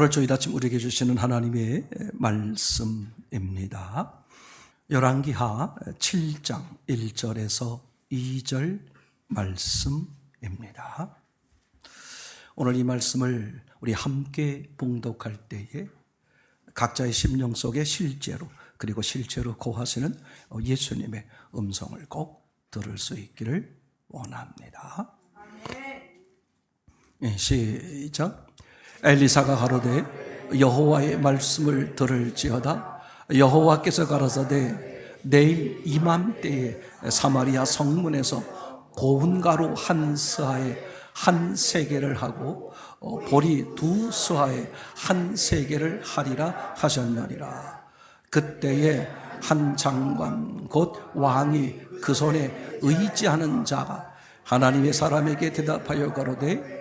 오늘 주일 아침 우리에게 주시는 하나님의 말씀입니다. 열왕기하 7장 1절에서 2절 말씀입니다. 오늘 이 말씀을 우리 함께 봉독할 때에 각자의 심령 속에 실제로 그리고 실제로 거하시는 예수님의 음성을 꼭 들을 수 있기를 원합니다. 시작. 엘리사가 가로되 여호와의 말씀을 들을지어다. 여호와께서 가라사대 내일 이맘때에 사마리아 성문에서 고운 가루 한 스하에 한 세겔을 하고 보리 두 스하에 한 세겔을 하리라 하셨느니라. 그때에 한 장관 곧 왕이 그 손에 의지하는 자가 하나님의 사람에게 대답하여 가로되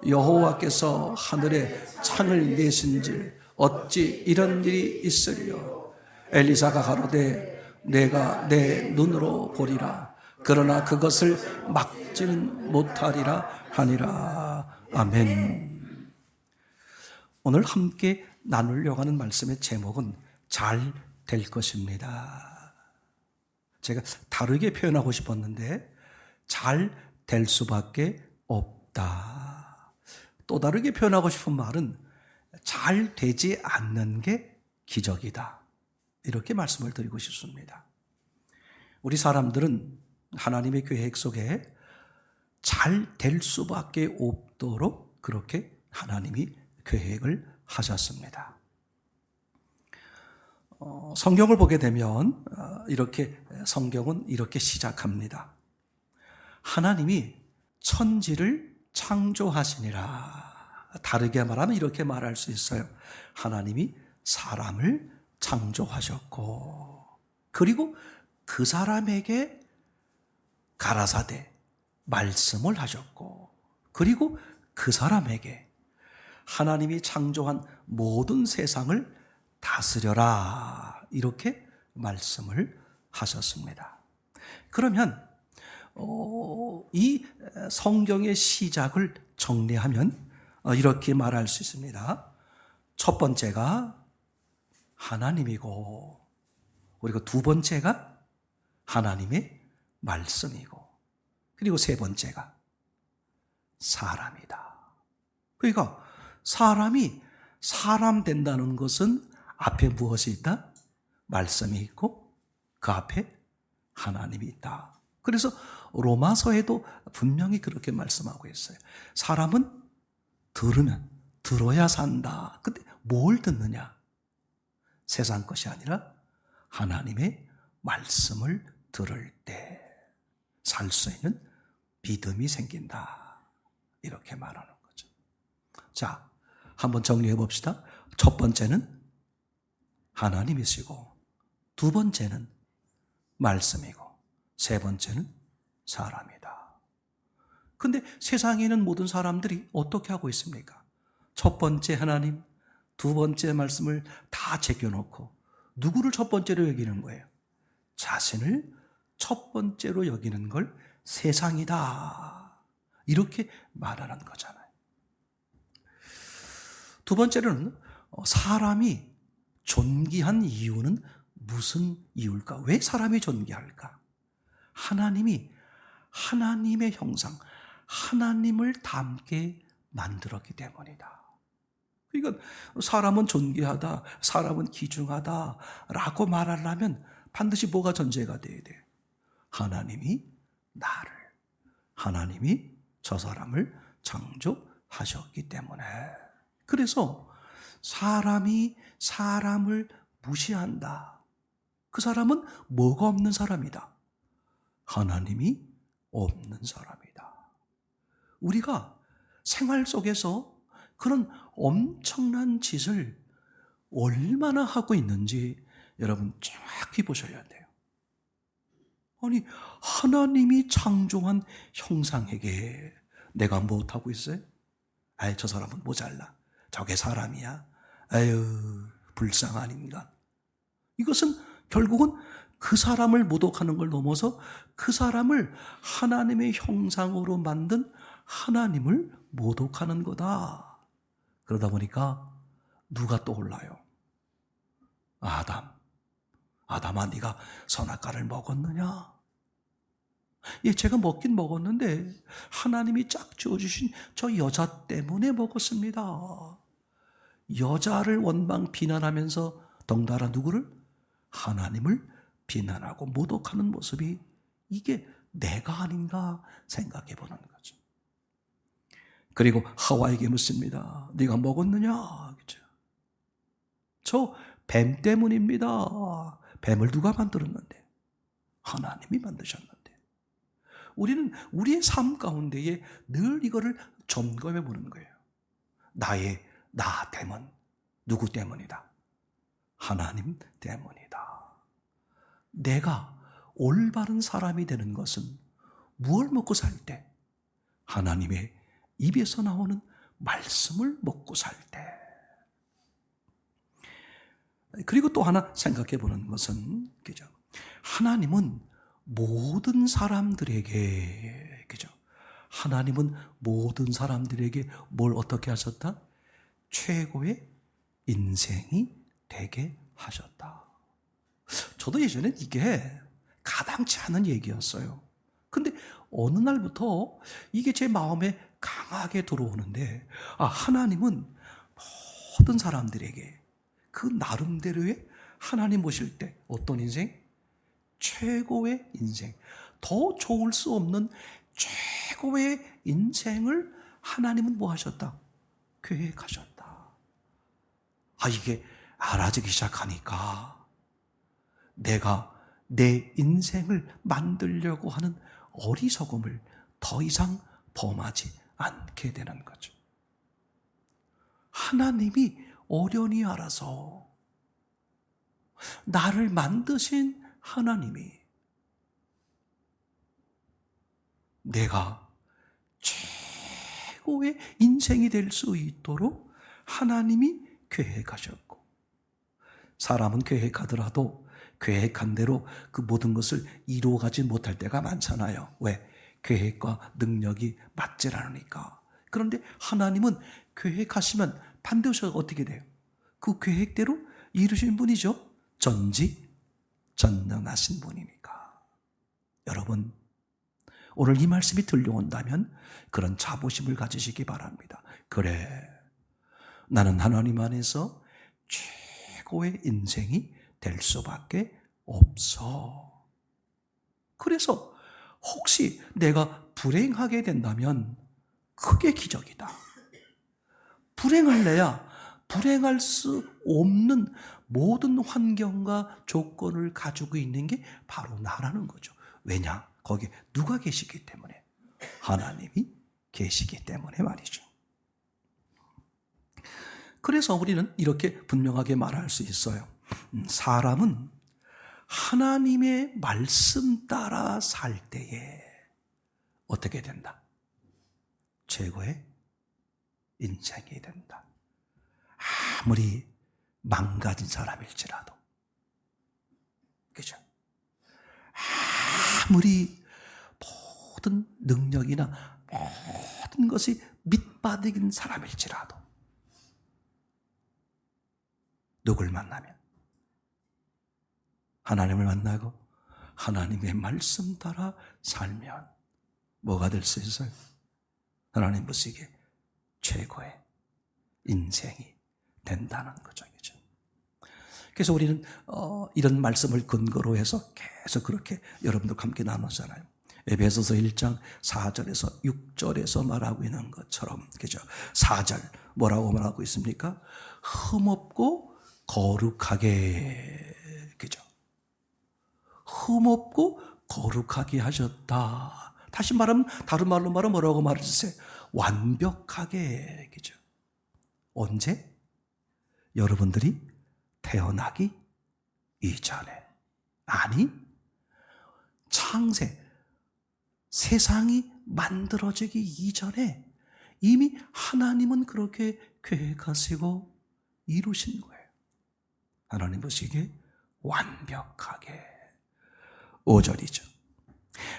여호와께서 하늘에 창을 내신질 어찌 이런 일이 있으리요. 엘리사가 가로되 내가 내 눈으로 보리라. 그러나 그것을 막지는 못하리라 하니라. 아멘. 오늘 함께 나누려고 하는 말씀의 제목은 잘 될 것입니다. 제가 다르게 표현하고 싶었는데 잘 될 수밖에 없다. 또 다르게 표현하고 싶은 말은 잘 되지 않는 게 기적이다. 이렇게 말씀을 드리고 싶습니다. 우리 사람들은 하나님의 계획 속에 잘 될 수밖에 없도록 그렇게 하나님이 계획을 하셨습니다. 성경을 보게 되면 성경은 이렇게 시작합니다. 하나님이 천지를 창조하시니라. 다르게 말하면 이렇게 말할 수 있어요. 하나님이 사람을 창조하셨고 그리고 그 사람에게 가라사대 말씀을 하셨고 그리고 그 사람에게 하나님이 창조한 모든 세상을 다스려라. 이렇게 말씀을 하셨습니다. 그러면 이 성경의 시작을 정리하면 이렇게 말할 수 있습니다. 첫 번째가 하나님이고 그리고 두 번째가 하나님의 말씀이고 그리고 세 번째가 사람이다. 그러니까 사람이 사람 된다는 것은 앞에 무엇이 있다? 말씀이 있고 그 앞에 하나님이 있다. 그래서 로마서에도 분명히 그렇게 말씀하고 있어요. 사람은 들어야 산다. 근데 뭘 듣느냐? 세상 것이 아니라 하나님의 말씀을 들을 때 살 수 있는 믿음이 생긴다. 이렇게 말하는 거죠. 자, 한번 정리해 봅시다. 첫 번째는 하나님이시고 두 번째는 말씀이고 세 번째는 사람이다. 근데 세상에 있는 모든 사람들이 어떻게 하고 있습니까? 첫 번째 하나님, 두 번째 말씀을 다 제껴놓고 누구를 첫 번째로 여기는 거예요? 자신을 첫 번째로 여기는 걸 세상이다. 이렇게 말하는 거잖아요. 두 번째로는 사람이 존귀한 이유는 무슨 이유일까? 왜 사람이 존귀할까? 하나님이 하나님의 형상, 하나님을 닮게 만들었기 때문이다. 그러니까 사람은 존귀하다, 사람은 귀중하다라고 말하려면 반드시 뭐가 전제가 돼야 돼요? 하나님이 저 사람을 창조하셨기 때문에. 그래서 사람이 사람을 무시한다. 그 사람은 뭐가 없는 사람이다? 하나님이 없는 사람이다. 우리가 생활 속에서 그런 엄청난 짓을 얼마나 하고 있는지 여러분 정확히 보셔야 돼요. 아니, 하나님이 창조한 형상에게 내가 무엇하고 있어요? 아이, 저 사람은 모자라. 저게 사람이야. 아유, 불쌍한 인간. 이것은 결국은 그 사람을 모독하는 걸 넘어서 그 사람을 하나님의 형상으로 만든 하나님을 모독하는 거다. 그러다 보니까 누가 떠올라요? 아담아, 네가 선악과를 먹었느냐? 예, 제가 먹긴 먹었는데 하나님이 짝 지어주신 저 여자 때문에 먹었습니다. 여자를 원망 비난하면서 덩달아 누구를? 하나님을 비난하고 모독하는 모습이 이게 내가 아닌가 생각해 보는 거죠. 그리고 하와에게 묻습니다. 네가 먹었느냐? 그죠? 저 뱀 때문입니다. 뱀을 누가 만들었는데? 하나님이 만드셨는데. 우리는 우리의 삶 가운데에 늘 이거를 점검해 보는 거예요. 나 때문, 누구 때문이다? 하나님 때문이다. 내가 올바른 사람이 되는 것은 무엇을 먹고 살 때? 하나님의 입에서 나오는 말씀을 먹고 살 때. 그리고 또 하나 생각해 보는 것은, 그죠? 하나님은 모든 사람들에게, 그죠? 하나님은 모든 사람들에게 뭘 어떻게 하셨다? 최고의 인생이 되게 하셨다. 저도 예전에 이게 가당치 않은 얘기였어요. 근데 어느 날부터 이게 제 마음에 강하게 들어오는데, 하나님은 모든 사람들에게 그 나름대로의 하나님 보실 때 어떤 인생? 최고의 인생, 더 좋을 수 없는 최고의 인생을 하나님은 뭐 하셨다? 계획하셨다. 이게 알아지기 시작하니까 내가 내 인생을 만들려고 하는 어리석음을 더 이상 범하지 않게 되는 거죠. 하나님이 어련히 알아서 나를 만드신 하나님이 내가 최고의 인생이 될 수 있도록 하나님이 계획하셨고, 사람은 계획하더라도 계획한 대로 그 모든 것을 이루어가지 못할 때가 많잖아요. 왜? 계획과 능력이 맞질 않으니까. 그런데 하나님은 계획하시면 반드시 어떻게 돼요? 그 계획대로 이루신 분이죠. 전지전능하신 분이니까. 여러분, 오늘 이 말씀이 들려온다면 그런 자부심을 가지시기 바랍니다. 그래, 나는 하나님 안에서 최고의 인생이 될 수밖에 없어. 그래서 혹시 내가 불행하게 된다면 크게 기적이다. 불행할래야 불행할 수 없는 모든 환경과 조건을 가지고 있는 게 바로 나라는 거죠. 왜냐? 거기에 누가 계시기 때문에? 하나님이 계시기 때문에 말이죠. 그래서 우리는 이렇게 분명하게 말할 수 있어요. 사람은 하나님의 말씀 따라 살 때에 어떻게 된다? 최고의 인생이 된다. 아무리 망가진 사람일지라도, 그죠? 아무리 모든 능력이나 모든 것이 밑바닥인 사람일지라도, 누굴 만나면? 하나님을 만나고 하나님의 말씀 따라 살면 뭐가 될 수 있어요? 하나님 보시기에 최고의 인생이 된다는 거죠. 그래서 우리는 이런 말씀을 근거로 해서 계속 그렇게 여러분들과 함께 나누잖아요. 에베소서 1장 4절에서 6절에서 말하고 있는 것처럼, 그죠? 4절 뭐라고 말하고 있습니까? 흠없고 거룩하게, 그죠? 흠없고 거룩하게 하셨다. 다시 말하면, 다른 말로 말하면 뭐라고 말해주세요? 완벽하게, 그죠? 언제? 여러분들이 태어나기 이전에. 아니, 창세, 세상이 만들어지기 이전에 이미 하나님은 그렇게 계획하시고 이루신 거예요. 하나님 보시기에 완벽하게. 5절이죠.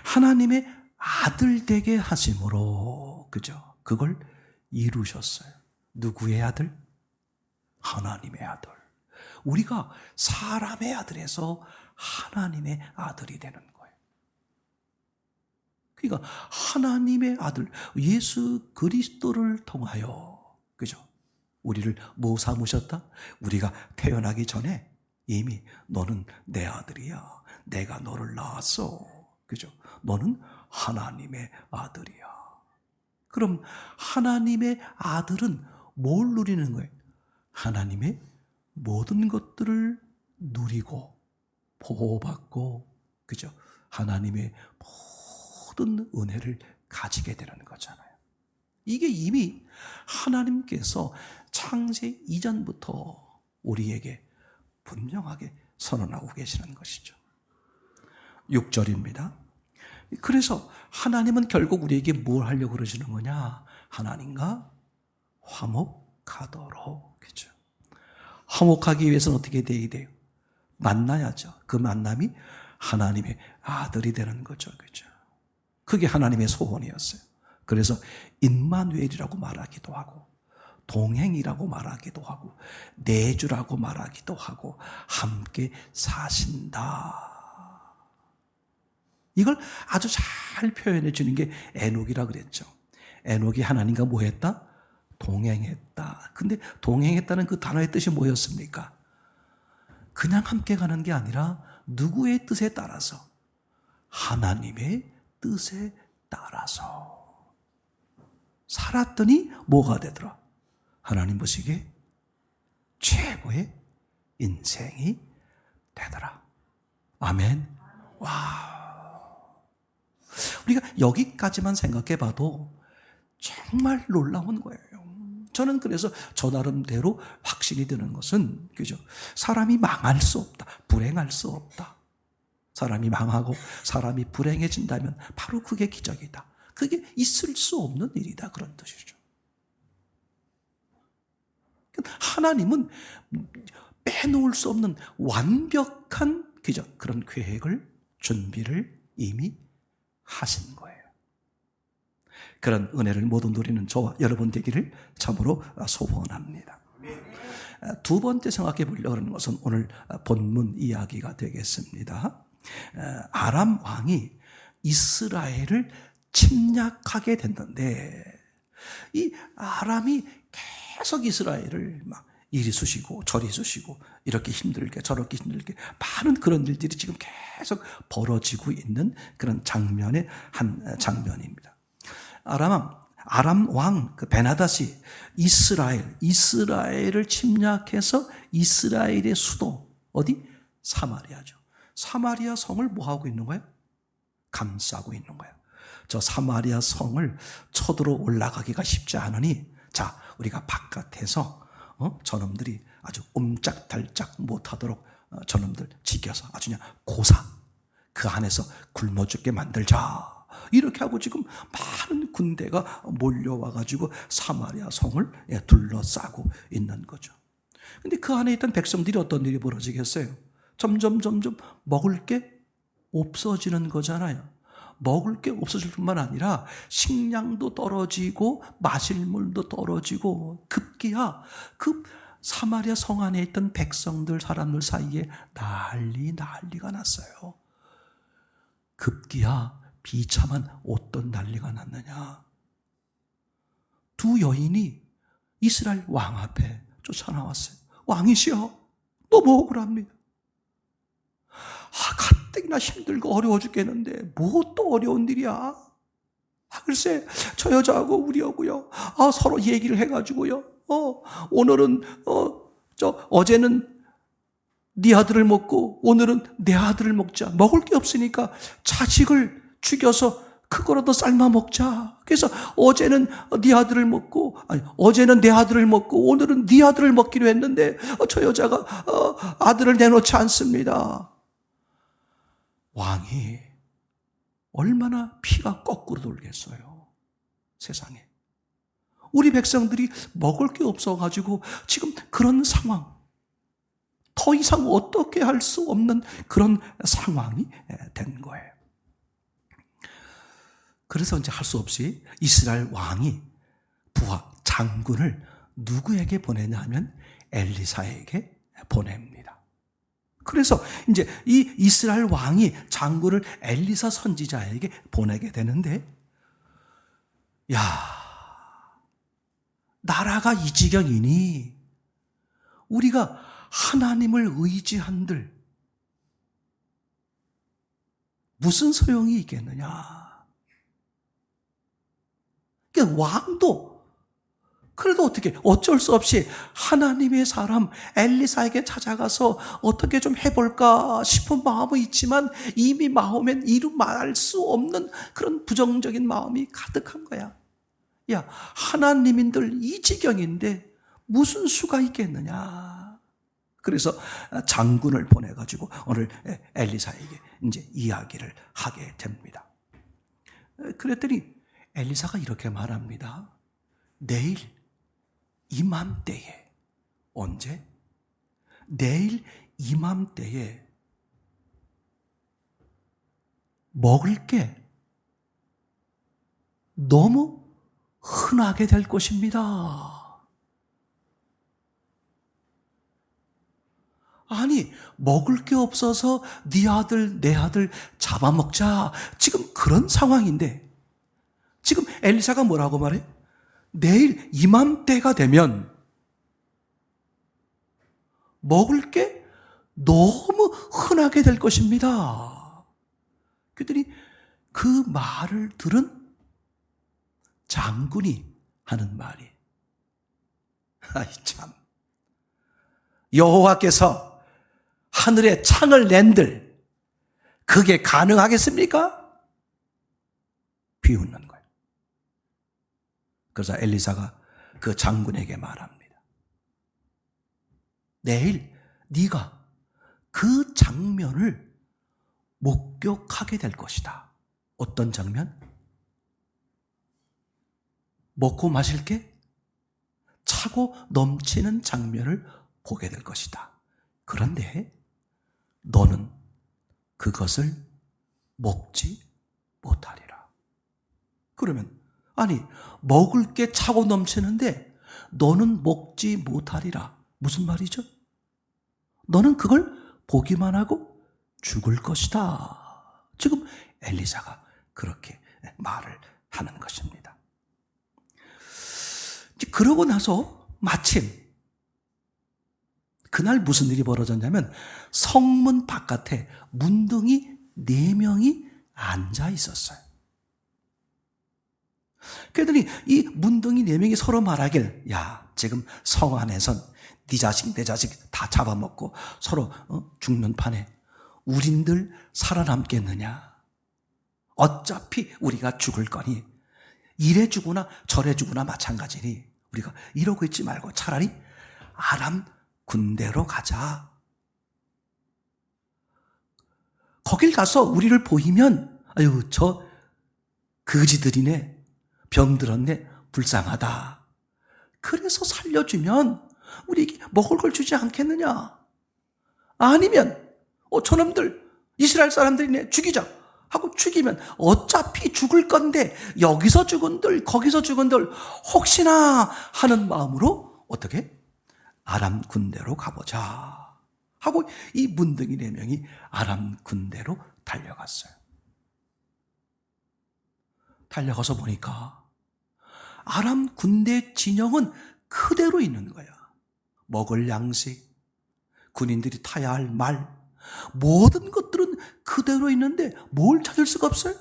하나님의 아들 되게 하심으로, 그죠? 그걸 이루셨어요. 누구의 아들? 하나님의 아들. 우리가 사람의 아들에서 하나님의 아들이 되는 거예요. 그러니까 하나님의 아들 예수 그리스도를 통하여, 그죠? 우리를 뭐 삼으셨다? 우리가 태어나기 전에 이미 너는 내 아들이야. 내가 너를 낳았어. 그죠? 너는 하나님의 아들이야. 그럼 하나님의 아들은 뭘 누리는 거예요? 하나님의 모든 것들을 누리고 보호받고, 그죠? 하나님의 모든 은혜를 가지게 되는 거잖아요. 이게 이미 하나님께서 창세 이전부터 우리에게 분명하게 선언하고 계시는 것이죠. 6절입니다. 그래서 하나님은 결국 우리에게 뭘 하려고 그러시는 거냐? 하나님과 화목하도록. 그죠? 화목하기 위해서는 어떻게 돼야 돼요? 만나야죠. 그 만남이 하나님의 아들이 되는 거죠. 그죠? 그게 하나님의 소원이었어요. 그래서 임마누엘이라고 말하기도 하고, 동행이라고 말하기도 하고, 내주라고 말하기도 하고, 함께 사신다. 이걸 아주 잘 표현해 주는 게 에녹이라고 그랬죠. 에녹이 하나님과 뭐 했다? 동행했다. 근데 동행했다는 그 단어의 뜻이 뭐였습니까? 그냥 함께 가는 게 아니라 누구의 뜻에 따라서? 하나님의 뜻에 따라서 살았더니 뭐가 되더라? 하나님 보시기에 최고의 인생이 되더라. 아멘. 와. 우리가 여기까지만 생각해 봐도 정말 놀라운 거예요. 저는 그래서 저 나름대로 확신이 드는 것은, 그죠? 사람이 망할 수 없다. 불행할 수 없다. 사람이 망하고 사람이 불행해진다면 바로 그게 기적이다. 그게 있을 수 없는 일이다. 그런 뜻이죠. 하나님은 빼놓을 수 없는 완벽한, 그죠? 그런 계획을, 준비를 이미 하신 거예요. 그런 은혜를 모두 누리는 저와 여러분 되기를 참으로 소원합니다. 두 번째 생각해 보려고 하는 것은 오늘 본문 이야기가 되겠습니다. 아람 왕이 이스라엘을 침략하게 됐는데, 이 아람이 계속 이스라엘을 막 이리 쑤시고 저리 쑤시고 이렇게 힘들게 저렇게 힘들게 많은 그런 일들이 지금 계속 벌어지고 있는 그런 장면의 한 장면입니다. 아람 왕 그 베나닷이 이스라엘을 침략해서 이스라엘의 수도 어디? 사마리아죠. 사마리아 성을 뭐 하고 있는 거예요? 감싸고 있는 거예요. 저 사마리아 성을 쳐들어 올라가기가 쉽지 않으니, 자, 우리가 바깥에서 저놈들이 아주 옴짝달짝 못하도록 저놈들 지켜서 아주 그냥 고사 그 안에서 굶어 죽게 만들자. 이렇게 하고 지금 많은 군대가 몰려와가지고 사마리아 성을 둘러싸고 있는 거죠. 근데 그 안에 있던 백성들이 어떤 일이 벌어지겠어요? 점점 먹을 게 없어지는 거잖아요. 먹을 게 없어질 뿐만 아니라 식량도 떨어지고 마실 물도 떨어지고, 급기야 그 사마리아 성 안에 있던 백성들, 사람들 사이에 난리가 났어요. 급기야 비참한 어떤 난리가 났느냐? 두 여인이 이스라엘 왕 앞에 쫓아나왔어요. 왕이시여, 너무 억울합니다. 가뜩이나 힘들고 어려워 죽겠는데 뭐 또 어려운 일이야? 글쎄 저 여자하고 우리하고요, 서로 얘기를 해가지고요, 오늘은 어제는 네 아들을 먹고 오늘은 내 아들을 먹자. 먹을 게 없으니까 자식을 죽여서 그거라도 삶아 먹자. 그래서 어제는 네 아들을 먹고, 어제는 내 아들을 먹고 오늘은 네 아들을 먹기로 했는데 저 여자가 아들을 내놓지 않습니다. 왕이 얼마나 피가 거꾸로 돌겠어요. 세상에. 우리 백성들이 먹을 게 없어가지고 지금 그런 상황, 더 이상 어떻게 할 수 없는 그런 상황이 된 거예요. 그래서 이제 할 수 없이 이스라엘 왕이 부하 장군을 누구에게 보내냐 하면 엘리사에게 보냅니다. 그래서 이제 이 이스라엘 왕이 장군을 엘리사 선지자에게 보내게 되는데, 야, 나라가 이 지경이니 우리가 하나님을 의지한들 무슨 소용이 있겠느냐. 그러니까 왕도 그래도 어쩔 수 없이 하나님의 사람 엘리사에게 찾아가서 어떻게 좀 해볼까 싶은 마음은 있지만 이미 마음엔 이루 말할 수 없는 그런 부정적인 마음이 가득한 거야. 야, 하나님인들 이 지경인데 무슨 수가 있겠느냐. 그래서 장군을 보내가지고 오늘 엘리사에게 이제 이야기를 하게 됩니다. 그랬더니 엘리사가 이렇게 말합니다. 내일 이맘때에, 언제? 내일 이맘때에 먹을 게 너무 흔하게 될 것입니다. 아니, 먹을 게 없어서 네 아들 내 아들 잡아먹자, 지금 그런 상황인데 지금 엘리사가 뭐라고 말해? 내일 이맘때가 되면 먹을 게 너무 흔하게 될 것입니다. 그들이 그 말을 들은 장군이 하는 말이, 아이 참, 여호와께서 하늘에 창을 낸들 그게 가능하겠습니까? 비웃는 거예요. 그래서 엘리사가 그 장군에게 말합니다. 내일 네가 그 장면을 목격하게 될 것이다. 어떤 장면? 먹고 마실 게 차고 넘치는 장면을 보게 될 것이다. 그런데 너는 그것을 먹지 못하리라. 그러면 아니, 먹을 게 차고 넘치는데 너는 먹지 못하리라. 무슨 말이죠? 너는 그걸 보기만 하고 죽을 것이다. 지금 엘리사가 그렇게 말을 하는 것입니다. 그러고 나서 마침 그날 무슨 일이 벌어졌냐면 성문 바깥에 문둥이 4명이 앉아 있었어요. 그랬더니 이 문둥이 4명이 서로 말하길, 야, 지금 성 안에선 네 자식 내 자식 다 잡아먹고 서로 죽는 판에 우린들 살아남겠느냐. 어차피 우리가 죽을 거니 이래 죽으나 저래 죽으나 마찬가지니 우리가 이러고 있지 말고 차라리 아람 군대로 가자. 거길 가서 우리를 보이면 아유, 저 거지들이네, 병들었네, 불쌍하다. 그래서 살려주면 우리에게 먹을 걸 주지 않겠느냐. 아니면 저놈들 이스라엘 사람들이네, 죽이자 하고 죽이면 어차피 죽을 건데 여기서 죽은들 거기서 죽은들 혹시나 하는 마음으로 어떻게? 아람 군대로 가보자 하고 이 문둥이 4명이 아람 군대로 달려갔어요. 달려가서 보니까 아람 군대 진영은 그대로 있는 거야. 먹을 양식, 군인들이 타야 할 말, 모든 것들은 그대로 있는데 뭘 찾을 수가 없어요?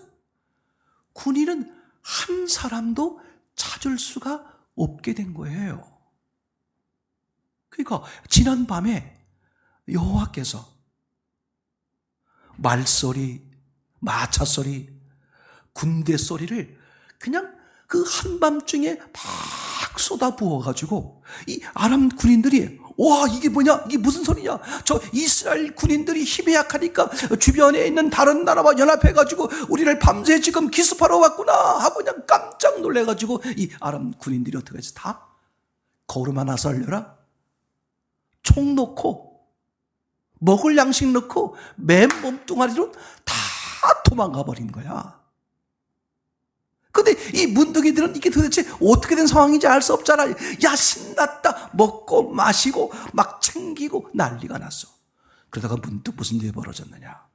군인은 한 사람도 찾을 수가 없게 된 거예요. 그러니까 지난 밤에 여호와께서 말소리, 마차소리, 군대 소리를 그냥 그 한밤중에 막 쏟아 부어가지고 이 아람 군인들이 와, 이게 뭐냐? 이게 무슨 소리냐? 저 이스라엘 군인들이 힘이 약하니까 주변에 있는 다른 나라와 연합해가지고 우리를 밤새 지금 기습하러 왔구나 하고 그냥 깜짝 놀래가지고 이 아람 군인들이 어떻게 해서 다 걸음 하나 썰려라, 총 놓고 먹을 양식 넣고 맨 몸뚱아리로 다 도망가 버린 거야. 그 근데 이 문둥이들은 이게 도대체 어떻게 된 상황인지 알 수 없잖아. 야, 신났다. 먹고 마시고 막 챙기고 난리가 났어. 그러다가 문득 무슨 일이 벌어졌느냐.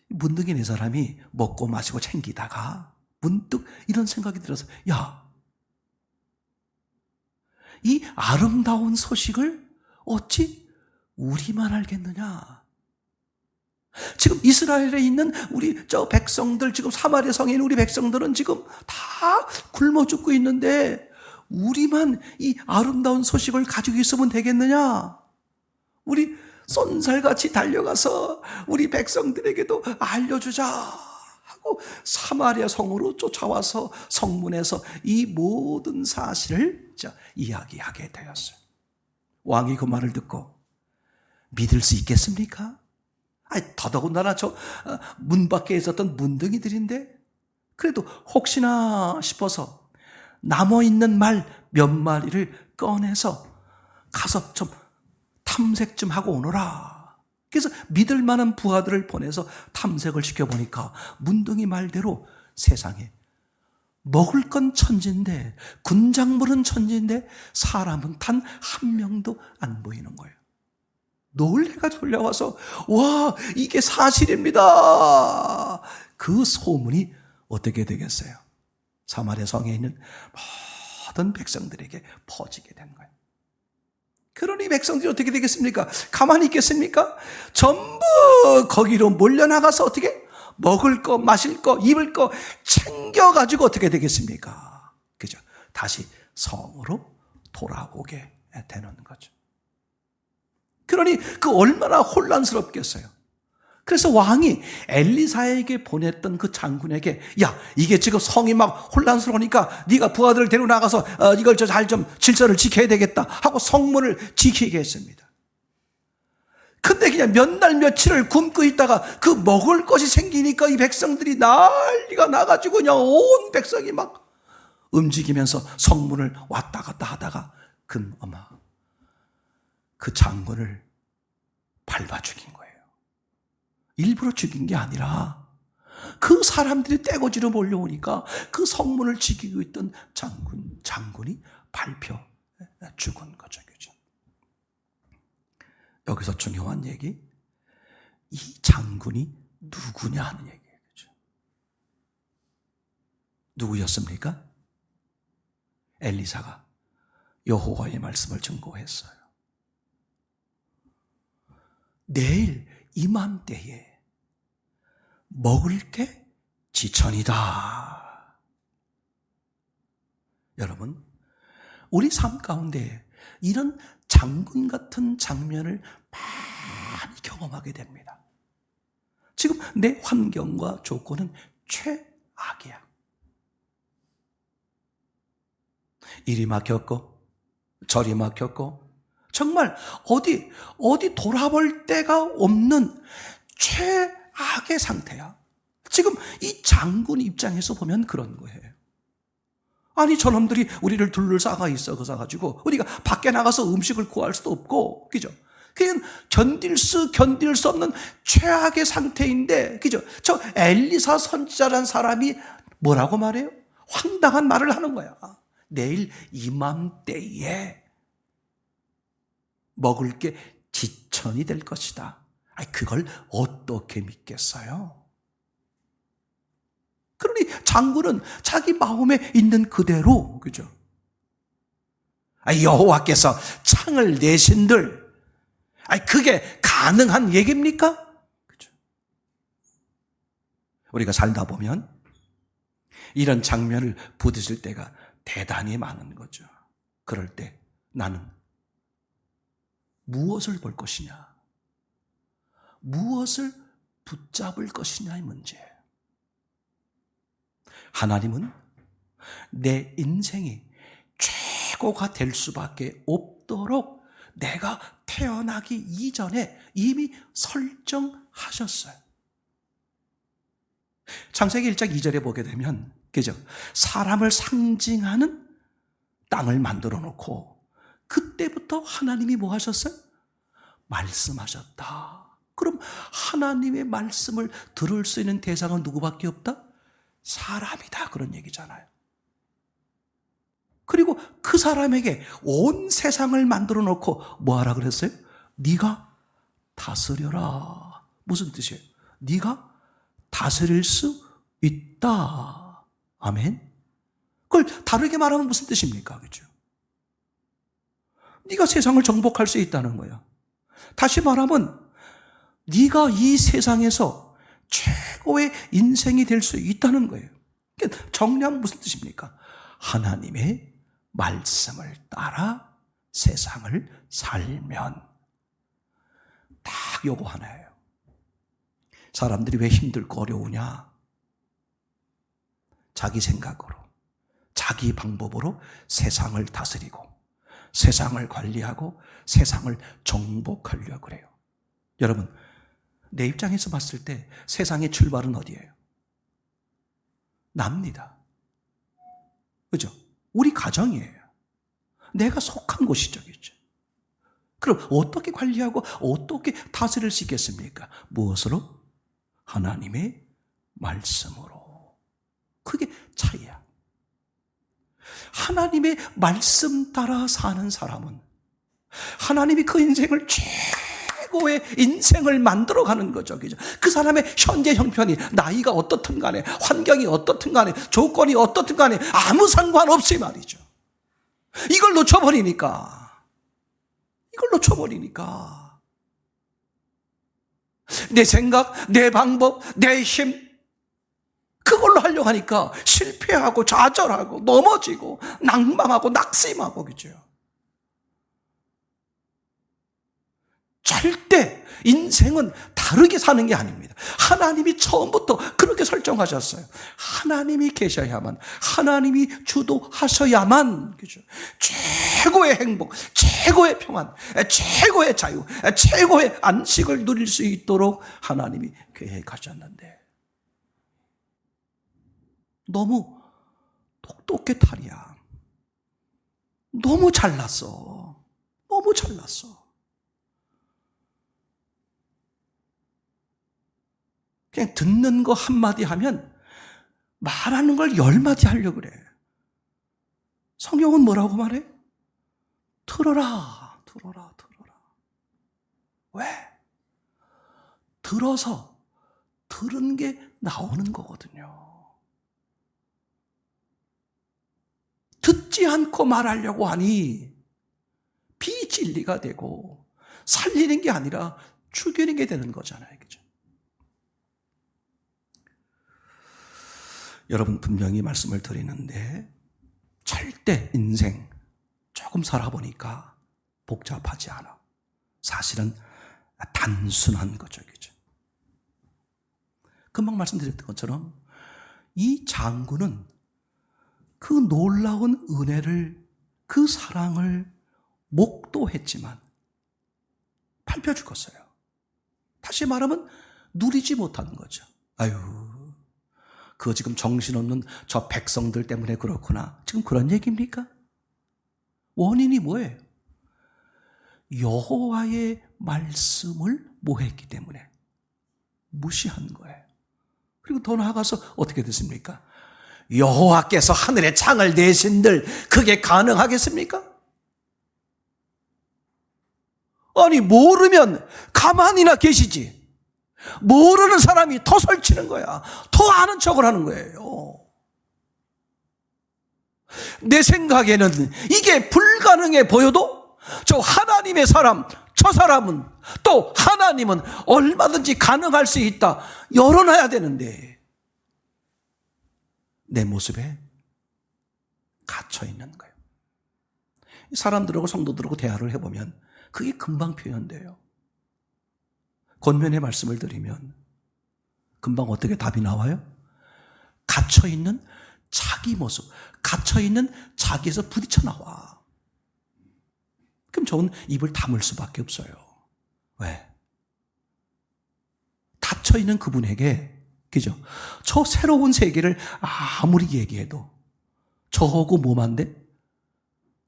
문득이 네 사람이 먹고 마시고 챙기다가 문득 이런 생각이 들어서, 야, 이 아름다운 소식을 어찌 우리만 알겠느냐. 지금 이스라엘에 있는 우리 저 백성들, 지금 사마리아 성에 있는 우리 백성들은 지금 다 굶어 죽고 있는데 우리만 이 아름다운 소식을 가지고 있으면 되겠느냐. 우리 쏜살같이 달려가서 우리 백성들에게도 알려주자 하고 사마리아 성으로 쫓아와서 성문에서 이 모든 사실을 이야기하게 되었어요. 왕이 그 말을 듣고 믿을 수 있겠습니까? 더더군다나 저 문 밖에 있었던 문둥이들인데 그래도 혹시나 싶어서 남아있는 말 몇 마리를 꺼내서 가서 좀 탐색 좀 하고 오너라. 그래서 믿을 만한 부하들을 보내서 탐색을 시켜보니까 문둥이 말대로 세상에 먹을 건 천지인데 군작물은 천지인데 사람은 단 한 명도 안 보이는 거예요. 놀래가 돌려와서 와, 이게 사실입니다. 그 소문이 어떻게 되겠어요? 사마리아 성에 있는 모든 백성들에게 퍼지게 된 거예요. 그러니 백성들이 어떻게 되겠습니까? 가만히 있겠습니까? 전부 거기로 몰려나가서 어떻게 먹을 거, 마실 거, 입을 거 챙겨가지고 어떻게 되겠습니까? 그죠? 다시 성으로 돌아오게 되는 거죠. 그러니 그 얼마나 혼란스럽겠어요. 그래서 왕이 엘리사에게 보냈던 그 장군에게, 야, 이게 지금 성이 막 혼란스러우니까 네가 부하들을 데리고 나가서 이걸 잘 좀 질서를 지켜야 되겠다 하고 성문을 지키게 했습니다. 근데 그냥 몇 날 며칠을 굶고 있다가 그 먹을 것이 생기니까 이 백성들이 난리가 나가지고 그냥 온 백성이 막 움직이면서 성문을 왔다 갔다 하다가 아마 그 장군을 밟아 죽인 거예요. 일부러 죽인 게 아니라 그 사람들이 떼거지로 몰려오니까 그 성문을 지키고 있던 장군이 밟혀 죽은 거죠. 그죠? 여기서 중요한 얘기, 이 장군이 누구냐 하는 얘기예요. 그죠? 누구였습니까? 엘리사가 여호와의 말씀을 증거했어요. 내일 이맘때에 먹을 게 지천이다. 여러분, 우리 삶 가운데 이런 장군 같은 장면을 많이 경험하게 됩니다. 지금 내 환경과 조건은 최악이야. 이리 막혔고 저리 막혔고 정말 어디 돌아볼 데가 없는 최악의 상태야. 지금 이 장군 입장에서 보면 그런 거예요. 아니, 저놈들이 우리를 둘러싸가 있어가지고 우리가 밖에 나가서 음식을 구할 수도 없고, 그죠? 그냥 견딜 수 없는 최악의 상태인데, 그죠? 저 엘리사 선지자라는 사람이 뭐라고 말해요? 황당한 말을 하는 거야. 내일 이맘때에 먹을 게 지천이 될 것이다. 그걸 어떻게 믿겠어요? 그러니 장군은 자기 마음에 있는 그대로, 그죠? 여호와께서 창을 내신들, 그게 가능한 얘기입니까? 그죠? 우리가 살다 보면 이런 장면을 부딪힐 때가 대단히 많은 거죠. 그럴 때 나는 무엇을 볼 것이냐, 무엇을 붙잡을 것이냐의 문제예요. 하나님은 내 인생이 최고가 될 수밖에 없도록 내가 태어나기 이전에 이미 설정하셨어요. 창세기 1장 2절에 보게 되면, 그죠? 사람을 상징하는 땅을 만들어 놓고 그때부터 하나님이 뭐 하셨어요? 말씀하셨다. 그럼 하나님의 말씀을 들을 수 있는 대상은 누구밖에 없다? 사람이다. 그런 얘기잖아요. 그리고 그 사람에게 온 세상을 만들어 놓고 뭐 하라 그랬어요? 네가 다스려라. 무슨 뜻이에요? 네가 다스릴 수 있다. 아멘. 그걸 다르게 말하면 무슨 뜻입니까? 그죠? 네가 세상을 정복할 수 있다는 거야. 다시 말하면 네가 이 세상에서 최고의 인생이 될 수 있다는 거예요. 정리하면 무슨 뜻입니까? 하나님의 말씀을 따라 세상을 살면 딱 요거 하나예요. 사람들이 왜 힘들고 어려우냐? 자기 생각으로, 자기 방법으로 세상을 다스리고 세상을 관리하고 세상을 정복하려고 그래요. 여러분, 내 입장에서 봤을 때 세상의 출발은 어디예요? 납니다. 그죠? 우리 가정이에요. 내가 속한 곳이 저기죠. 그럼 어떻게 관리하고 어떻게 다스릴 수 있겠습니까? 무엇으로? 하나님의 말씀으로. 그게 차이야. 하나님의 말씀 따라 사는 사람은 하나님이 그 인생을 최고의 인생을 만들어가는 거죠. 그죠? 그 사람의 현재 형편이 나이가 어떻든 간에 환경이 어떻든 간에 조건이 어떻든 간에 아무 상관없이 말이죠. 이걸 놓쳐버리니까 내 생각, 내 방법, 내 힘 그걸로 하려고 하니까 실패하고 좌절하고 넘어지고 낭망하고 낙심하고 그죠? 절대 인생은 다르게 사는 게 아닙니다. 하나님이 처음부터 그렇게 설정하셨어요. 하나님이 계셔야만, 하나님이 주도하셔야만, 그죠? 최고의 행복, 최고의 평안, 최고의 자유, 최고의 안식을 누릴 수 있도록 하나님이 계획하셨는데 너무 똑똑해 탈이야. 너무 잘났어. 그냥 듣는 거 한마디 하면 말하는 걸 10마디 하려고 그래. 성경은 뭐라고 말해? 들어라. 왜? 들어서 들은 게 나오는 거거든요. 듣지 않고 말하려고 하니 비진리가 되고 살리는 게 아니라 죽이는 게 되는 거잖아요. 그죠? 여러분 분명히 말씀을 드리는데 절대 인생 조금 살아보니까 복잡하지 않아. 사실은 단순한 거죠. 그죠? 금방 말씀드렸던 것처럼 이 장군은 그 놀라운 은혜를, 그 사랑을 목도했지만 밟혀 죽었어요. 다시 말하면 누리지 못한 거죠. 아유, 그거 지금 정신없는 저 백성들 때문에 그렇구나. 지금 그런 얘기입니까? 원인이 뭐예요? 여호와의 말씀을 모했기 때문에 무시한 거예요. 그리고 더 나아가서 어떻게 됐습니까? 여호와께서 하늘의 창을 내신들 그게 가능하겠습니까? 아니 모르면 가만히나 계시지. 모르는 사람이 더 설치는 거야. 더 아는 척을 하는 거예요. 내 생각에는 이게 불가능해 보여도 저 하나님의 사람, 저 사람은 또 하나님은 얼마든지 가능할 수 있다 열어놔야 되는데 내 모습에 갇혀있는 거예요. 사람들하고 성도들하고 대화를 해보면 그게 금방 표현돼요. 권면의 말씀을 드리면 금방 어떻게 답이 나와요? 갇혀있는 자기 모습, 갇혀있는 자기에서 부딪혀 나와. 그럼 저는 입을 다물 수밖에 없어요. 왜? 닫혀있는 그분에게, 그죠? 저 새로운 세계를 아무리 얘기해도 저하고 뭐만 돼?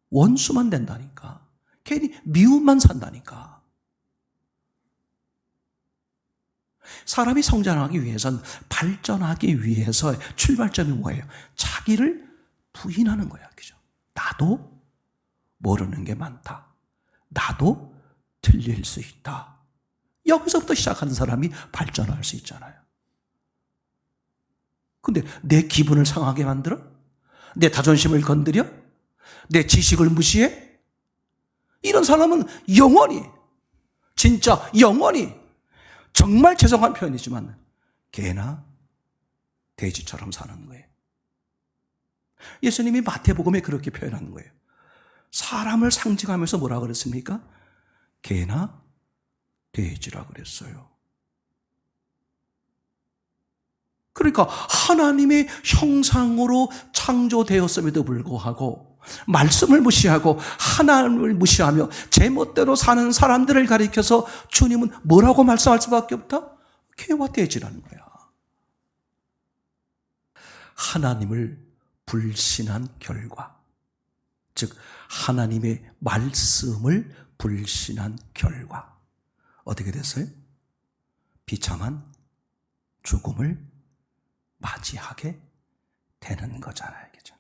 원수만 된다니까. 괜히 미움만 산다니까. 사람이 성장하기 위해선, 발전하기 위해서 출발점이 뭐예요? 자기를 부인하는 거야. 그죠? 나도 모르는 게 많다. 나도 틀릴 수 있다. 여기서부터 시작하는 사람이 발전할 수 있잖아요. 근데 내 기분을 상하게 만들어? 내 자존심을 건드려? 내 지식을 무시해? 이런 사람은 영원히, 진짜 영원히, 정말 죄송한 표현이지만 개나 돼지처럼 사는 거예요. 예수님이 마태복음에 그렇게 표현하는 거예요. 사람을 상징하면서 뭐라 그랬습니까? 개나 돼지라 그랬어요. 그러니까 하나님의 형상으로 창조되었음에도 불구하고 말씀을 무시하고 하나님을 무시하며 제멋대로 사는 사람들을 가리켜서 주님은 뭐라고 말씀할 수밖에 없다? 개와 돼지라는 거야. 하나님을 불신한 결과, 즉 하나님의 말씀을 불신한 결과 어떻게 됐어요? 비참한 죽음을 맞이하게 되는 거잖아요. 그죠?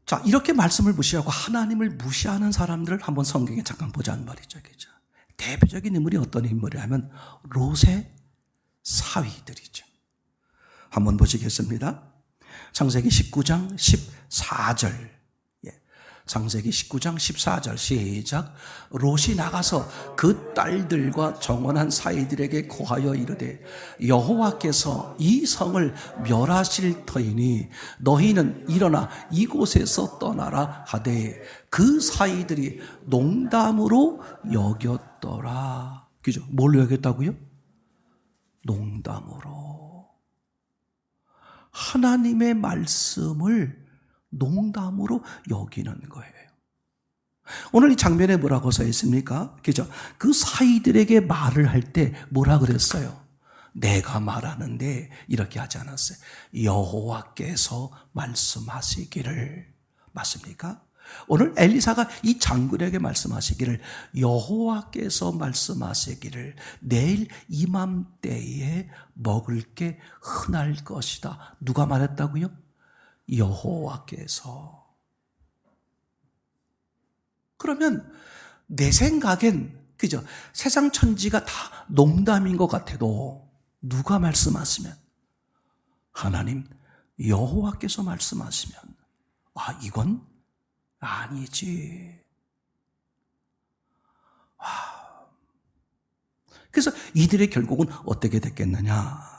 자, 이렇게 말씀을 무시하고 하나님을 무시하는 사람들을 한번 성경에 잠깐 보자는 말이죠. 그죠? 대표적인 인물이 어떤 인물이냐면 롯의 사위들이죠. 한번 보시겠습니다. 창세기 19장 14절. 창세기 19장 14절 시작. 롯이 나가서 그 딸들과 정원한 사이들에게 고하여 이르되 여호와께서 이 성을 멸하실 터이니 너희는 일어나 이곳에서 떠나라 하되 그 사이들이 농담으로 여겼더라. 그죠? 뭘로 여겼다고요? 농담으로. 하나님의 말씀을 농담으로 여기는 거예요. 오늘 이 장면에 뭐라고 써 있습니까? 그죠? 그 사이들에게 말을 할 때 뭐라 그랬어요? 내가 말하는데 이렇게 하지 않았어요. 여호와께서 말씀하시기를. 맞습니까? 오늘 엘리사가 이 장군에게 말씀하시기를 여호와께서 말씀하시기를 내일 이맘때에 먹을 게 흔할 것이다. 누가 말했다고요? 여호와께서. 그러면 내 생각엔 그죠? 세상 천지가 다 농담인 것 같아도 누가 말씀하시면 하나님 여호와께서 말씀하시면 아 이건 아니지. 와. 그래서 이들의 결국은 어떻게 됐겠느냐?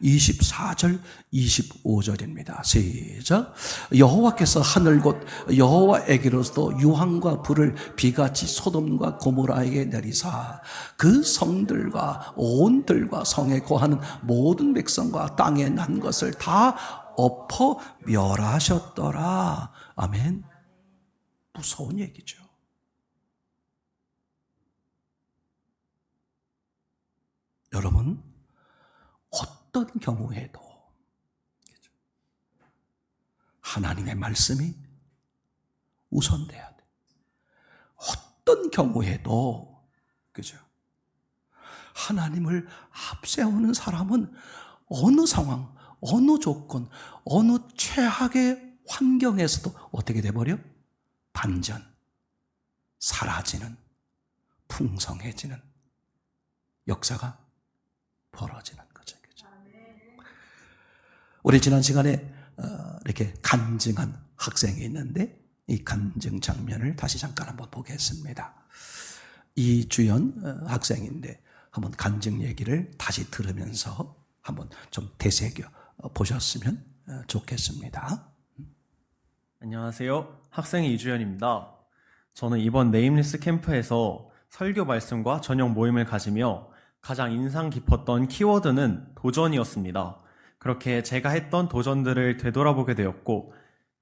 24절, 25절입니다. 시작. 여호와께서 하늘 곧 여호와에게로서도 유황과 불을 비같이 소돔과 고모라에게 내리사 그 성들과 온 들과 성에 거하는 모든 백성과 땅에 난 것을 다 엎어 멸하셨더라. 아멘. 무서운 얘기죠. 여러분, 어떤 경우에도 하나님의 말씀이 우선돼야 돼. 어떤 경우에도 그죠? 하나님을 앞세우는 사람은 어느 상황, 어느 조건, 어느 최악의 환경에서도 어떻게 돼버려? 반전, 사라지는, 풍성해지는 역사가 벌어지는 거죠. 그죠? 우리 지난 시간에 이렇게 간증한 학생이 있는데 이 간증 장면을 다시 잠깐 한번 보겠습니다. 이주연 학생인데 한번 간증 얘기를 다시 들으면서 한번 좀 되새겨 보셨으면 좋겠습니다. 안녕하세요. 학생 이주연입니다. 저는 이번 네임리스 캠프에서 설교 말씀과 저녁 모임을 가지며 가장 인상 깊었던 키워드는 도전이었습니다. 그렇게 제가 했던 도전들을 되돌아보게 되었고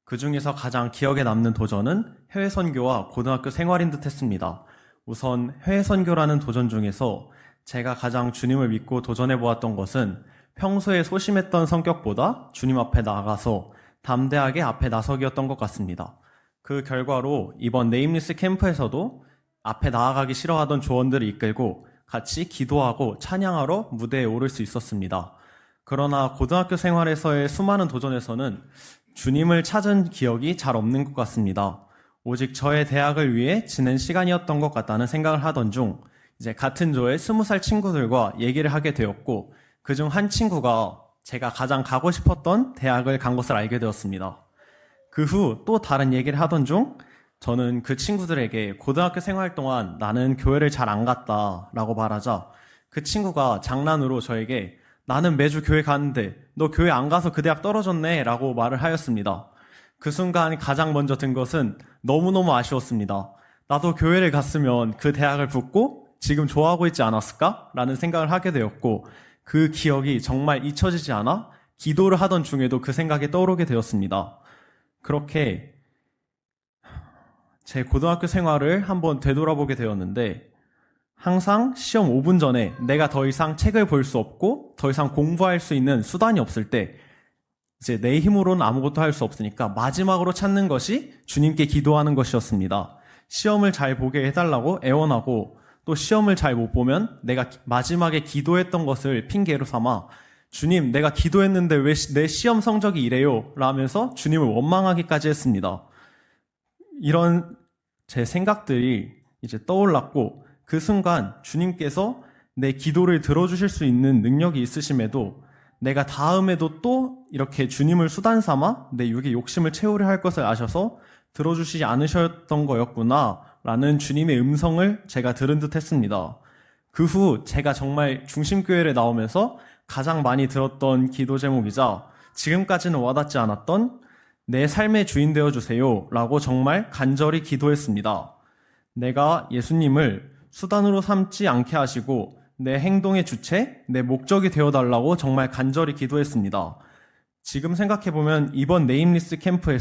그 중에서 가장 기억에 남는 도전은 해외 선교와 고등학교 생활인 듯 했습니다. 우선 해외 선교라는 도전 중에서 제가 가장 주님을 믿고 도전해 보았던 것은 평소에 소심했던 성격보다 주님 앞에 나가서 담대하게 앞에 나서기였던 것 같습니다. 그 결과로 이번 네임리스 캠프에서도 앞에 나아가기 싫어하던 조원들을 이끌고 같이 기도하고 찬양하러 무대에 오를 수 있었습니다. 그러나 고등학교 생활에서의 수많은 도전에서는 주님을 찾은 기억이 잘 없는 것 같습니다. 오직 저의 대학을 위해 지낸 시간이었던 것 같다는 생각을 하던 중 이제 같은 조의 20살 친구들과 얘기를 하게 되었고 그중 한 친구가 제가 가장 가고 싶었던 대학을 간 것을 알게 되었습니다. 그 후 또 다른 얘기를 하던 중 저는 그 친구들에게 고등학교 생활 동안 나는 교회를 잘 안 갔다라고 말하자 그 친구가 장난으로 저에게 나는 매주 교회 가는데 너 교회 안 가서 그 대학 떨어졌네 라고 말을 하였습니다. 그 순간 가장 먼저 든 것은 너무너무 아쉬웠습니다. 나도 교회를 갔으면 그 대학을 붙고 지금 좋아하고 있지 않았을까? 라는 생각을 하게 되었고 그 기억이 정말 잊혀지지 않아 기도를 하던 중에도 그 생각이 떠오르게 되었습니다. 그렇게 제 고등학교 생활을 한번 되돌아보게 되었는데 항상 시험 5분 전에 내가 더 이상 책을 볼 수 없고 더 이상 공부할 수 있는 수단이 없을 때 이제 내 힘으로는 아무것도 할 수 없으니까 마지막으로 찾는 것이 주님께 기도하는 것이었습니다. 시험을 잘 보게 해달라고 애원하고 또 시험을 잘 못 보면 내가 마지막에 기도했던 것을 핑계로 삼아 주님 내가 기도했는데 왜 내 시험 성적이 이래요? 라면서 주님을 원망하기까지 했습니다. 이런 제 생각들이 이제 떠올랐고 그 순간 주님께서 내 기도를 들어주실 수 있는 능력이 있으심에도 내가 다음에도 또 이렇게 주님을 수단 삼아 내 육의 욕심을 채우려 할 것을 아셔서 들어주시지 않으셨던 거였구나 라는 주님의 음성을 제가 들은 듯 했습니다. 그 후 제가 정말 중심교회를 나오면서 가장 많이 들었던 기도 제목이자 지금까지는 와닿지 않았던 내 삶의 주인 되어주세요 라고 정말 간절히 기도했습니다. 내가 예수님을 수단으로 삼지 않게 하시고 내 행동의 주체, 내 목적이 되어달라고 정말 간절히 기도했습니다. 지금 생각해보면 이번 네임리스 캠프에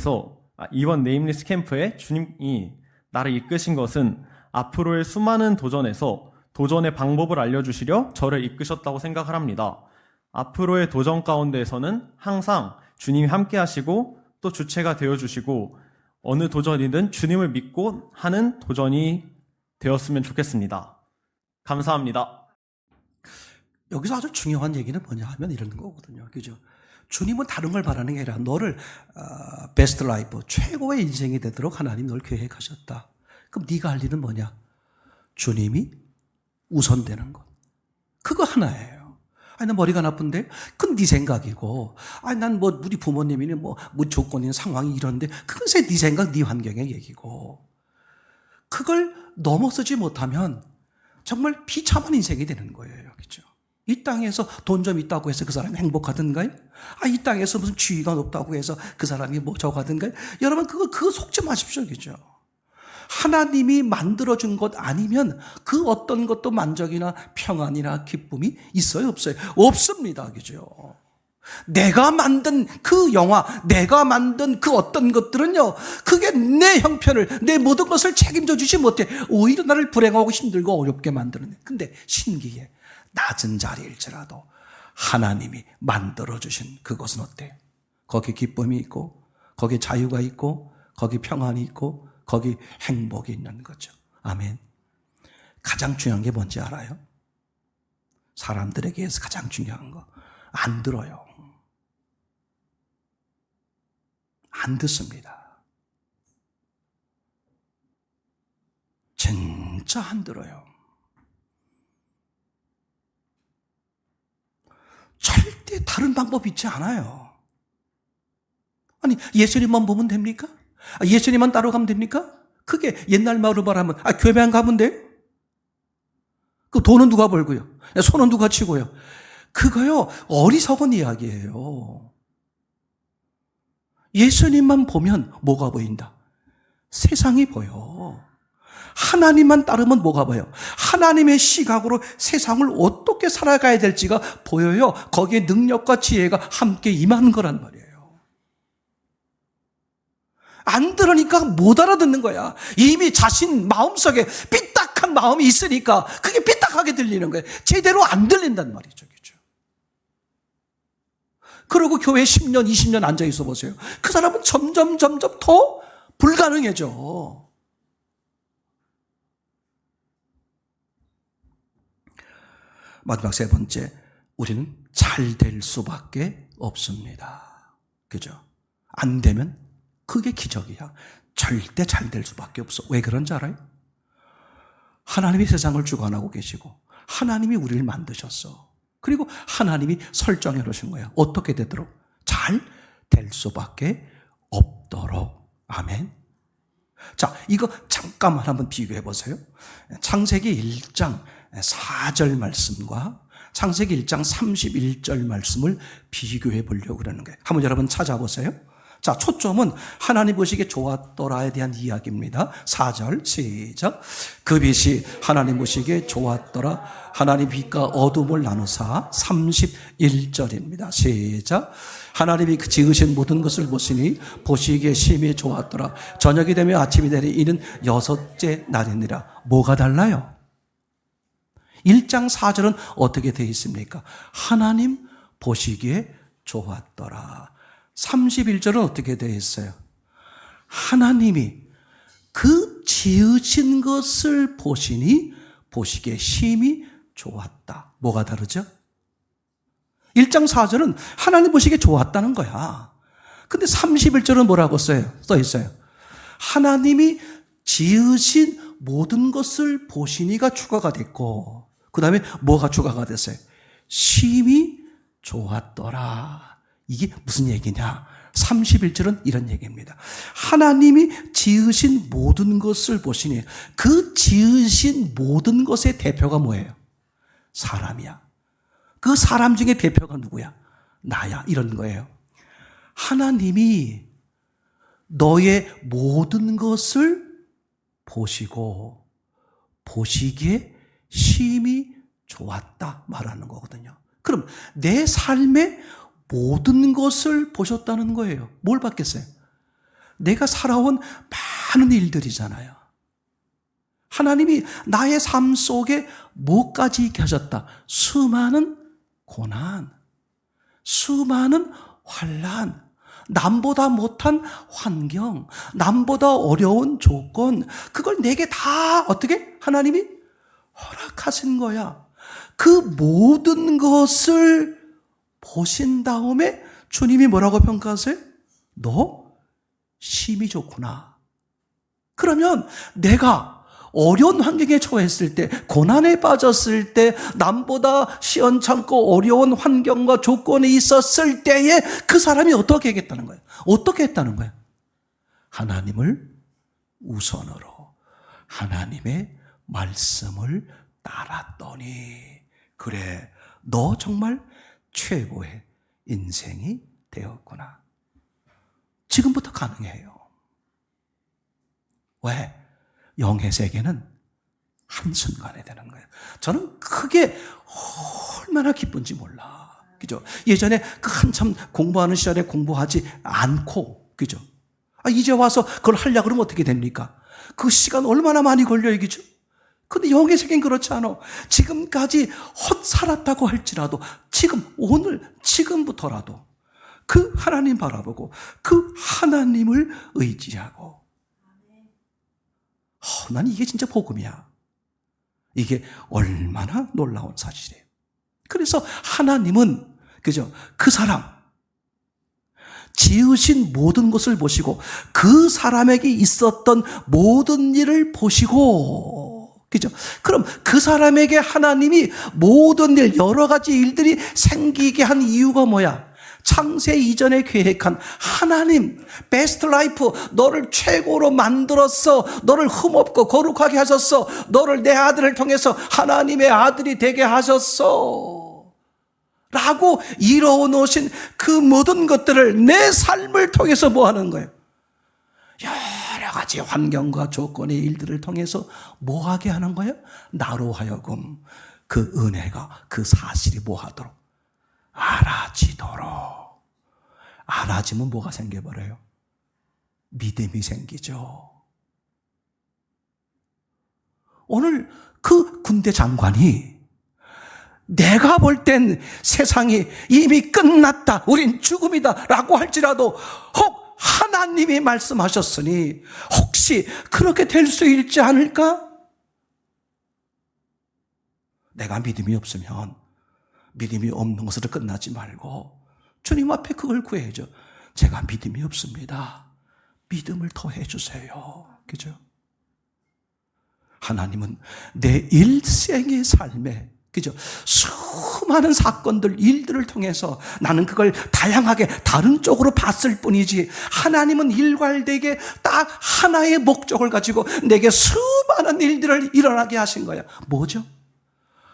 주님이 나를 이끄신 것은 앞으로의 수많은 도전에서 도전의 방법을 알려주시려 저를 이끄셨다고 생각을 합니다. 앞으로의 도전 가운데에서는 항상 주님이 함께 하시고 또 주체가 되어주시고 어느 도전이든 주님을 믿고 하는 도전이 되었으면 좋겠습니다. 감사합니다. 여기서 아주 중요한 얘기는 뭐냐 하면 이런 거거든요. 그죠? 주님은 다른 걸 바라는 게 아니라 너를 베스트 라이프, 최고의 인생이 되도록 하나님 널 계획하셨다. 그럼 네가 할 일은 뭐냐? 주님이 우선되는 것. 그거 하나예요. 아니, 나 머리가 나쁜데? 그건 네 생각이고. 아니, 난 뭐, 우리 부모님이 뭐 조건인 상황이 이런데, 그건 네 생각, 네 환경의 얘기고. 그걸 넘어서지 못하면 정말 비참한 인생이 되는 거예요. 그죠? 이 땅에서 돈 좀 있다고 해서 그 사람이 행복하던가요? 이 땅에서 무슨 지위가 높다고 해서 그 사람이 뭐 저가던가요? 여러분, 그거 속지 마십시오. 그죠? 하나님이 만들어준 것 아니면 그 어떤 것도 만족이나 평안이나 기쁨이 있어요? 없어요? 없습니다. 그죠? 내가 만든 그 영화, 내가 만든 그 어떤 것들은요, 그게 내 형편을, 내 모든 것을 책임져 주지 못해. 오히려 나를 불행하고 힘들고 어렵게 만드는. 근데 신기해. 낮은 자리일지라도 하나님이 만들어주신 그것은 어때? 거기 기쁨이 있고, 거기 자유가 있고, 거기 평안이 있고, 거기 행복이 있는 거죠. 아멘. 가장 중요한 게 뭔지 알아요? 사람들에게서 가장 중요한 거. 안 들어요. 안 듣습니다. 진짜 안 들어요. 절대 다른 방법이 있지 않아요. 아니, 예수님만 보면 됩니까? 예수님만 따라가면 됩니까? 그게 옛날 말로 말하면, 교회만 가면 돼? 그 돈은 누가 벌고요? 손은 누가 치고요? 그거요, 어리석은 이야기예요. 예수님만 보면 뭐가 보인다? 세상이 보여. 하나님만 따르면 뭐가 보여? 하나님의 시각으로 세상을 어떻게 살아가야 될지가 보여요. 거기에 능력과 지혜가 함께 임하는 거란 말이에요. 안 들으니까 못 알아듣는 거야. 이미 자신 마음속에 삐딱한 마음이 있으니까 그게 삐딱하게 들리는 거예요. 제대로 안 들린단 말이죠. 그죠? 그리고 교회에 10년, 20년 앉아있어 보세요. 그 사람은 점점 더 불가능해져. 마지막 세 번째, 우리는 잘 될 수밖에 없습니다. 그죠? 안 되면 그게 기적이야. 절대 잘 될 수밖에 없어. 왜 그런지 알아요? 하나님이 세상을 주관하고 계시고 하나님이 우리를 만드셨어. 그리고 하나님이 설정해 놓으신 거야. 어떻게 되도록? 잘 될 수밖에 없도록. 아멘. 자, 이거 잠깐만 한번 비교해 보세요. 창세기 1장 4절 말씀과 창세기 1장 31절 말씀을 비교해 보려고 그러는 거예요. 한번 여러분 찾아보세요. 자, 초점은 하나님 보시기에 좋았더라에 대한 이야기입니다. 4절 시작. 그 빛이 하나님 보시기에 좋았더라. 하나님 빛과 어둠을 나누사. 31절입니다. 시작. 하나님이 그 지으신 모든 것을 보시니 보시기에 심히 좋았더라. 저녁이 되며 아침이 되니 이는 6째 날이니라. 뭐가 달라요? 1장 4절은 어떻게 되어 있습니까? 하나님 보시기에 좋았더라. 31절은 어떻게 되어 있어요? 하나님이 그 지으신 것을 보시니 보시기에 심히 좋았다. 뭐가 다르죠? 1장 4절은 하나님 보시기에 좋았다는 거야. 근데 31절은 뭐라고 써 있어요? 하나님이 지으신 모든 것을 보시니가 추가가 됐고, 그 다음에 뭐가 추가가 됐어요? 심히 좋았더라. 이게 무슨 얘기냐? 31절은 이런 얘기입니다. 하나님이 지으신 모든 것을 보시니 그 지으신 모든 것의 대표가 뭐예요? 사람이야. 그 사람 중에 대표가 누구야? 나야. 이런 거예요. 하나님이 너의 모든 것을 보시고 보시기에 심히 좋았다 말하는 거거든요. 그럼 내 삶의 모든 것을 보셨다는 거예요. 뭘 봤겠어요? 내가 살아온 많은 일들이잖아요. 하나님이 나의 삶 속에 뭐까지 있게 하셨다? 수많은 고난, 수많은 환난, 남보다 못한 환경, 남보다 어려운 조건, 그걸 내게 다 어떻게? 하나님이 허락하신 거야. 그 모든 것을 보신 다음에 주님이 뭐라고 평가하세요? 너 심히 좋구나. 그러면 내가 어려운 환경에 처했을 때, 고난에 빠졌을 때, 남보다 시원찮고 어려운 환경과 조건에 있었을 때에 그 사람이 어떻게 하겠다는 거예요? 어떻게 했다는 거예요? 하나님을 우선으로 하나님의 말씀을 따랐더니 그래, 너 정말 최고의 인생이 되었구나. 지금부터 가능해요. 왜? 영의 세계는 한순간에 되는 거예요. 저는 그게 얼마나 기쁜지 몰라. 그죠? 예전에 그 한참 공부하는 시절에 공부하지 않고, 그죠? 이제 와서 그걸 하려고 그러면 어떻게 됩니까? 그 시간 얼마나 많이 걸려요, 그죠? 근데 영의 세계는 그렇지 않아. 지금까지 헛 살았다고 할지라도 지금, 오늘, 지금부터라도 그 하나님 바라보고 그 하나님을 의지하고. 난 이게 진짜 복음이야. 이게 얼마나 놀라운 사실이에요. 그래서 하나님은, 그죠? 그 사람, 지으신 모든 것을 보시고 그 사람에게 있었던 모든 일을 보시고, 그죠? 그럼 그 사람에게 하나님이 모든 일, 여러 가지 일들이 생기게 한 이유가 뭐야? 창세 이전에 계획한 하나님, 베스트 라이프, 너를 최고로 만들었어. 너를 흠없고 거룩하게 하셨어. 너를 내 아들을 통해서 하나님의 아들이 되게 하셨어. 라고 이루어 놓으신 그 모든 것들을 내 삶을 통해서 뭐 하는 거예요? 여러 가지 환경과 조건의 일들을 통해서 뭐 하게 하는 거예요? 나로 하여금 그 은혜가, 그 사실이 뭐 하도록? 알아지도록. 알아지면 뭐가 생겨버려요? 믿음이 생기죠. 오늘 그 군대 장관이 내가 볼 땐 세상이 이미 끝났다, 우린 죽음이다 라고 할지라도 혹 하나님이 말씀하셨으니 혹시 그렇게 될 수 있지 않을까? 내가 믿음이 없으면 믿음이 없는 것으로 끝나지 말고 주님 앞에 그걸 구해야죠. 제가 믿음이 없습니다. 믿음을 더해 주세요. 그죠? 하나님은 내 일생의 삶에, 그죠? 수많은 사건들, 일들을 통해서 나는 그걸 다양하게 다른 쪽으로 봤을 뿐이지, 하나님은 일괄되게 딱 하나의 목적을 가지고 내게 수많은 일들을 일어나게 하신 거야. 뭐죠?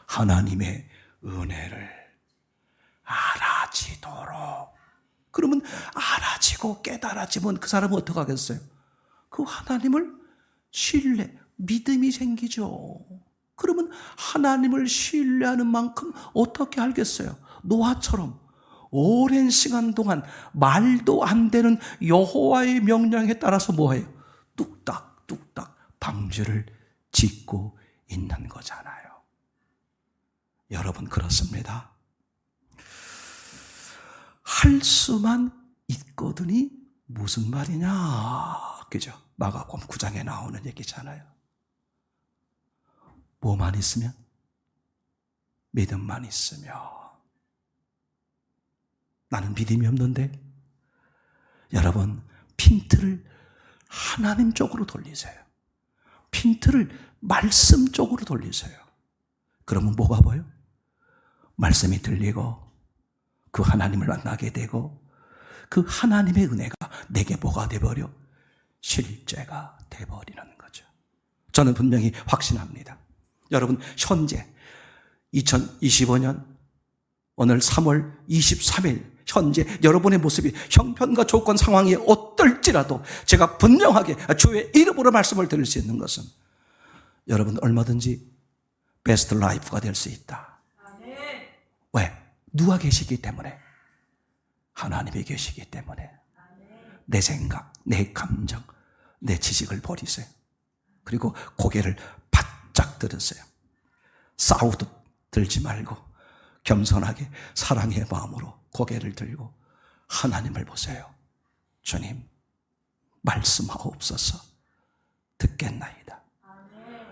하나님의 은혜를 알아지도록. 그러면 알아지고 깨달아지면 그 사람은 어떻게 하겠어요? 그 하나님을 신뢰, 믿음이 생기죠. 그러면 하나님을 신뢰하는 만큼 어떻게 알겠어요? 노아처럼 오랜 시간 동안 말도 안 되는 여호와의 명령에 따라서 뭐해요? 뚝딱뚝딱 방주를 짓고 있는 거잖아요. 여러분, 그렇습니다. 할 수만 있거든이 무슨 말이냐, 그죠? 마가복음 9장에 나오는 얘기잖아요. 뭐만 있으면? 믿음만 있으면. 나는 믿음이 없는데, 여러분, 핀트를 하나님 쪽으로 돌리세요. 핀트를 말씀 쪽으로 돌리세요. 그러면 뭐가 보여? 말씀이 들리고 그 하나님을 만나게 되고 그 하나님의 은혜가 내게 뭐가 돼버려? 실제가 돼버리는 거죠. 저는 분명히 확신합니다. 여러분, 현재 2025년 오늘 3월 23일 현재 여러분의 모습이 형편과 조건 상황이 어떨지라도 제가 분명하게 주의 이름으로 말씀을 드릴 수 있는 것은 여러분 얼마든지 베스트 라이프가 될 수 있다. 왜? 누가 계시기 때문에? 하나님이 계시기 때문에. 내 생각, 내 감정, 내 지식을 버리세요. 그리고 고개를 바짝 들으세요. 싸우듯 들지 말고 겸손하게 사랑의 마음으로 고개를 들고 하나님을 보세요. 주님, 말씀하옵소서. 듣겠나이다.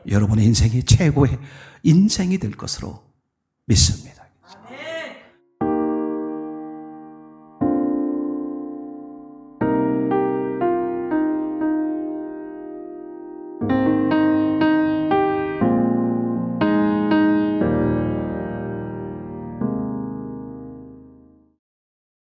여러분의 인생이 최고의 인생이 될 것으로 믿습니다.